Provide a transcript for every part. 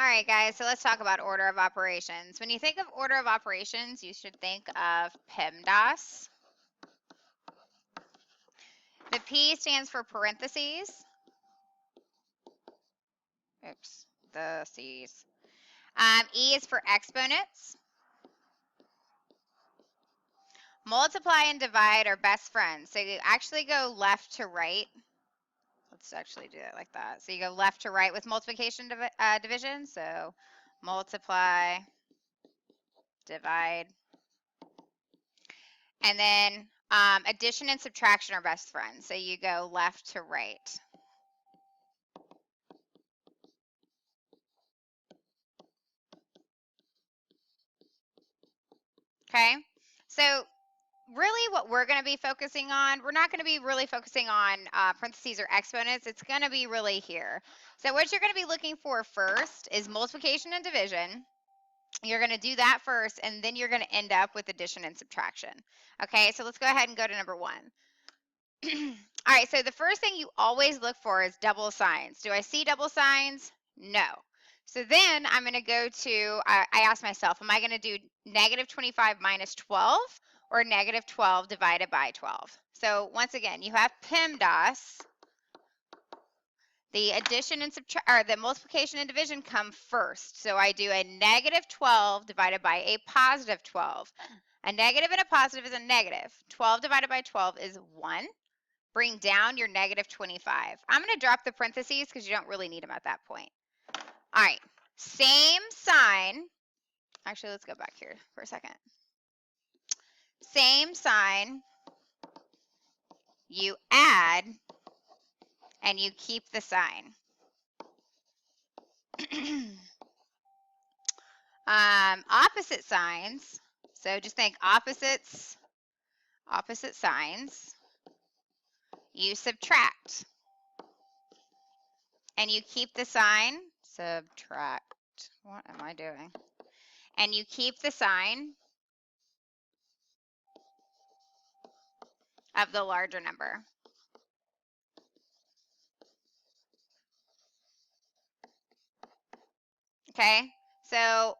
All right, guys, so let's talk about order of operations. When you think of order of operations, you should think of PEMDAS. The P stands for parentheses. Oops, the C's. E is for exponents. Multiply and divide are best friends. So you actually go left to right. Let's actually do it like that. So you go left to right with multiplication division. So multiply, divide. And then addition and subtraction are best friends. So you go left to right. Okay, so really what we're going to be focusing on, we're not going to be really focusing on parentheses or exponents. It's going to be really here. So what you're going to be looking for first is multiplication and division. You're going to do that first, and then you're going to end up with addition and subtraction. Okay, so let's go ahead and go to number 1. All right, so the first thing you always look for is double signs. Do I see double signs? No. So then I'm going to go to, I asked myself, am I going to do negative 25 minus 12 or negative 12 divided by 12? So once again, you have PEMDAS. The addition and the multiplication and division come first. So I do a negative 12 divided by a positive 12. A negative and a positive is a negative. 12 divided by 12 is 1. Bring down your negative 25. I'm going to drop the parentheses because you don't really need them at that point. All right, same sign. Actually, let's go back here for a second. Same sign. You add, and you keep the sign. Opposite signs. So just think opposites, opposite signs. You subtract. And you keep the sign. Subtract. What am I doing? And you keep the sign of the larger number. Okay, so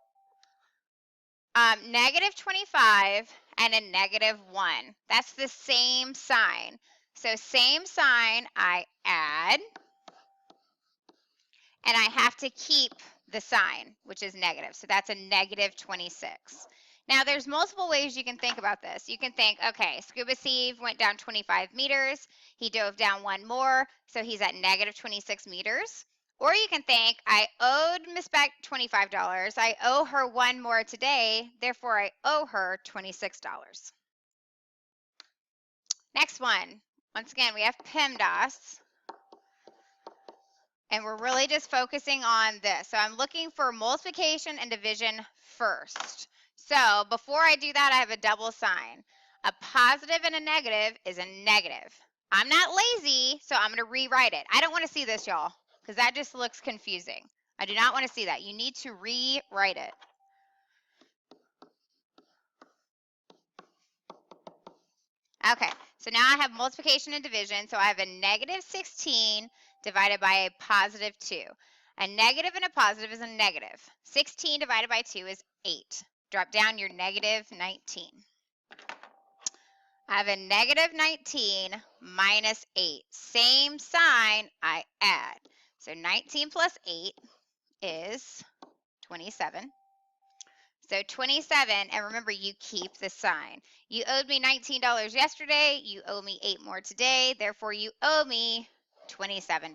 negative 25 and a negative 1. That's the same sign. So same sign, I add, and I have to keep the sign, which is negative. So that's a negative 26. Now, there's multiple ways you can think about this. You can think, okay, Scuba Steve went down 25 meters. He dove down 1 more, so he's at negative 26 meters. Or you can think, I owed Miss Beck $25. I owe her 1 more today, therefore I owe her $26. Next one. Once again, we have PEMDAS. And we're really just focusing on this. So I'm looking for multiplication and division first. So before I do that, I have a double sign. A positive and a negative is a negative. I'm not lazy, so I'm going to rewrite it. I don't want to see this, y'all, because that just looks confusing. I do not want to see that. You need to rewrite it. Okay, so now I have multiplication and division. So I have a negative 16 divided by a positive 2. A negative and a positive is a negative. 16 divided by 2 is 8. Drop down your negative 19. I have a negative 19 minus 8. Same sign, I add. So 19 plus 8 is 27. So 27, and remember, you keep the sign. You owed me $19 yesterday. You owe me 8 more today. Therefore, you owe me $27.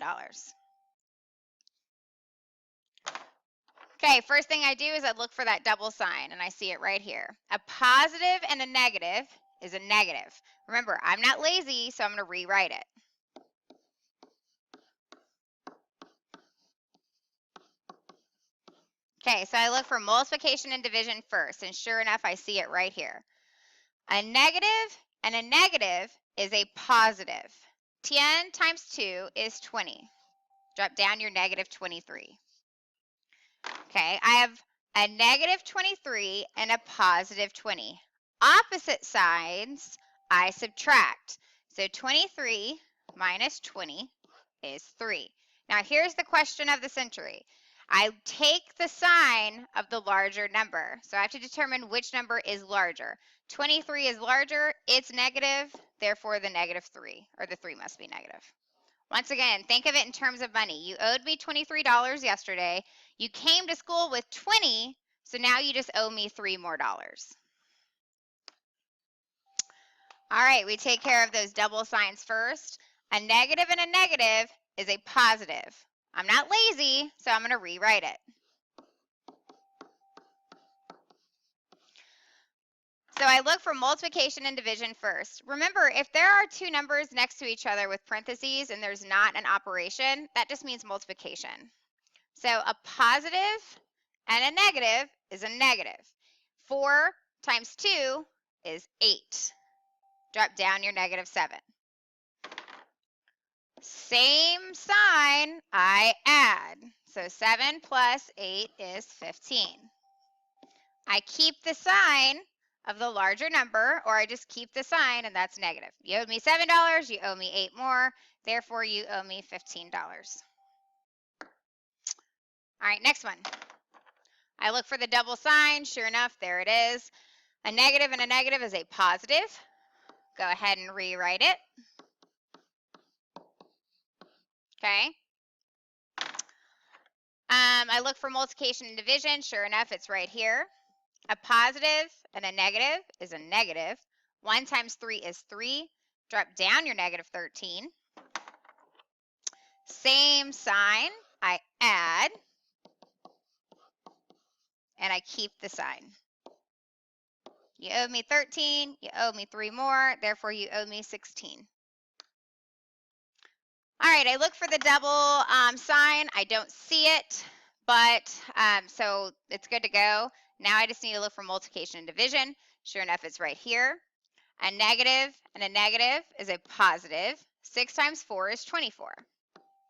Okay, first thing I do is I look for that double sign, and I see it right here. A positive and a negative is a negative. Remember, I'm not lazy, so I'm going to rewrite it. Okay, so I look for multiplication and division first, and sure enough, I see it right here. A negative and a negative is a positive. 10 times 2 is 20. Drop down your negative 23. Okay, I have a negative 23 and a positive 20. Opposite sides, I subtract. So 23 minus 20 is 3. Now here's the question of the century. I take the sign of the larger number. So I have to determine which number is larger. 23 is larger, it's negative, therefore the -3, or the 3 must be negative. Once again, think of it in terms of money. You owed me $23 yesterday. You came to school with 20, so now you just owe me $3 more. All right, we take care of those double signs first. A negative and a negative is a positive. I'm not lazy, so I'm going to rewrite it. So I look for multiplication and division first. Remember, if there are two numbers next to each other with parentheses and there's not an operation, that just means multiplication. So a positive and a negative is a negative. 4 times 2 is 8. Drop down your -7. Same sign, I add. So 7 plus 8 is 15. I keep the sign of the larger number, or I just keep the sign, and that's negative. You owed me $7, you owe me 8 more, therefore you owe me $15. All right, next one. I look for the double sign. Sure enough, there it is. A negative and a negative is a positive. Go ahead and rewrite it. Okay. I look for multiplication and division. Sure enough, it's right here. A positive and a negative is a negative. 1 times 3 is 3. Drop down your -13. Same sign, I add, and I keep the sign. You owe me 13, you owe me 3 more, therefore you owe me 16. All right, I look for the double sign. I don't see it, but so it's good to go. Now I just need to look for multiplication and division. Sure enough, it's right here. A negative and a negative is a positive. 6 times 4 is 24.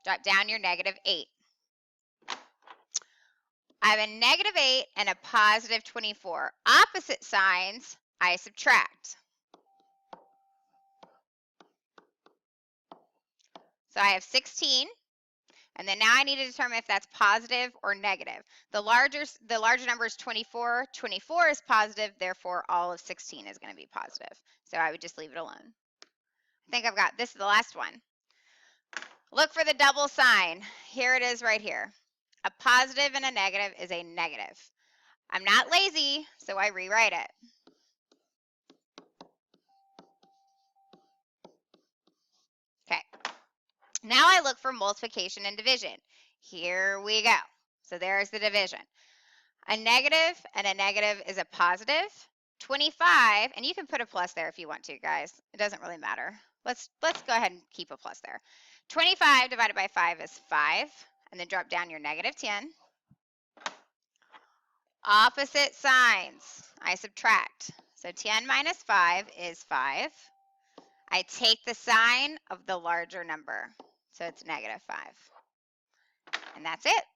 Drop down your -8. I have a -8 and a positive 24. Opposite signs, I subtract. So I have 16, and then now I need to determine if that's positive or negative. The larger number is 24. 24 is positive, therefore all of 16 is going to be positive. So I would just leave it alone. I think I've got this is the last one. Look for the double sign. Here it is right here. A positive and a negative is a negative. I'm not lazy, so I rewrite it. Okay. Now I look for multiplication and division. Here we go. So there's the division. A negative and a negative is a positive. 25, and you can put a plus there if you want to, guys. It doesn't really matter. Let's go ahead and keep a plus there. 25 divided by 5 is 5, and then drop down your -10. Opposite signs, I subtract. So 10 minus 5 is 5. I take the sign of the larger number. So it's -5. And that's it.